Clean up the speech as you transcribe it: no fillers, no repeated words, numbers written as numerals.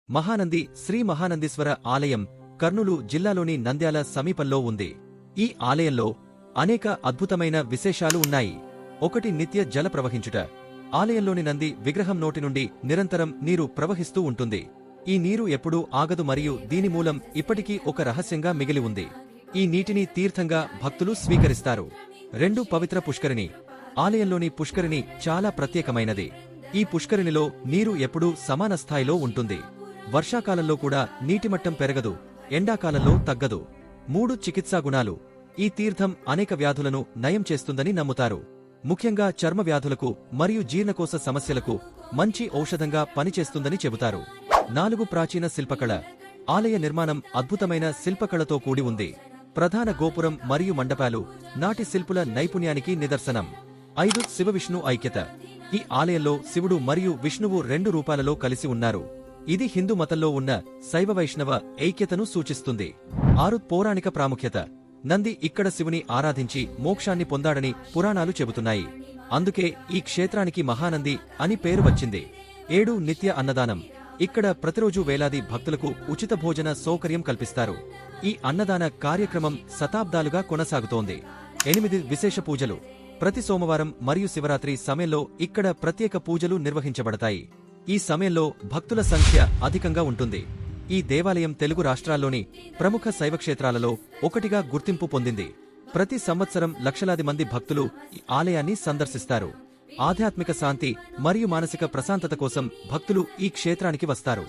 మహానంది శ్రీ మహానందీశ్వర ఆలయం కర్నూలు జిల్లాలోని నంద్యాల సమీపంలో ఉంది. ఈ ఆలయంలో అనేక అద్భుతమైన విశేషాలు ఉన్నాయి. ఒకటి, నిత్య జల ప్రవహించుట. ఆలయంలోని నంది విగ్రహం నోటి నుండి నిరంతరం నీరు ప్రవహిస్తూ ఉంటుంది. ఈ నీరు ఎప్పుడూ ఆగదు మరియు దీని మూలం ఇప్పటికీ ఒక రహస్యంగా మిగిలి ఉంది. ఈ నీటిని తీర్థంగా భక్తులు స్వీకరిస్తారు. 2, పవిత్ర పుష్కరిణి. ఆలయంలోని పుష్కరిణి చాలా ప్రత్యేకమైనది. ఈ పుష్కరిణిలో నీరు ఎప్పుడూ సమాన స్థాయిలో ఉంటుంది. వర్షాకాలంలో కూడా నీటిమట్టం పెరగదు, ఎండాకాలంలో తగ్గదు. 3, చికిత్సా గుణాలు. ఈ తీర్థం అనేక వ్యాధులను నయం చేస్తుందని నమ్ముతారు. ముఖ్యంగా చర్మ వ్యాధులకు మరియు జీర్ణకోశ సమస్యలకు మంచి ఔషధంగా పనిచేస్తుందని చెబుతారు. 4, ప్రాచీన శిల్పకళ. ఆలయ నిర్మాణం అద్భుతమైన శిల్పకళతో కూడి ఉంది. ప్రధాన గోపురం మరియు మండపాలు నాటి శిల్పుల నైపుణ్యానికి నిదర్శనం. 5, శివ విష్ణు ఐక్యత. ఈ ఆలయంలో శివుడు మరియు విష్ణువు 2 రూపాలలో కలిసి ఉన్నారు. ఇది హిందూ మతంలో ఉన్న శైవ వైష్ణవ ఐక్యతను సూచిస్తుంది. 6, పౌరాణిక ప్రాముఖ్యత. నంది ఇక్కడ శివుని ఆరాధించి మోక్షాన్ని పొందాడని పురాణాలు చెబుతున్నాయి. అందుకే ఈ క్షేత్రానికి మహానంది అని పేరు వచ్చింది. 7, నిత్య అన్నదానం. ఇక్కడ ప్రతిరోజు వేలాది భక్తులకు ఉచిత భోజన సౌకర్యం కల్పిస్తారు. ఈ అన్నదాన కార్యక్రమం శతాబ్దాలుగా కొనసాగుతోంది. 8, విశేష పూజలు. ప్రతి సోమవారం మరియు శివరాత్రి సమయంలో ఇక్కడ ప్రత్యేక పూజలు నిర్వహించబడతాయి. ఈ సమయంలో భక్తుల సంఖ్య అధికంగా ఉంటుంది. ఈ దేవాలయం తెలుగు రాష్ట్రాల్లోని ప్రముఖ శైవక్షేత్రాలలో ఒకటిగా గుర్తింపు పొందింది. ప్రతి సంవత్సరం లక్షలాది మంది భక్తులు ఈ ఆలయాన్ని సందర్శిస్తారు. ఆధ్యాత్మిక శాంతి మరియు మానసిక ప్రశాంతత కోసం భక్తులు ఈ క్షేత్రానికి వస్తారు.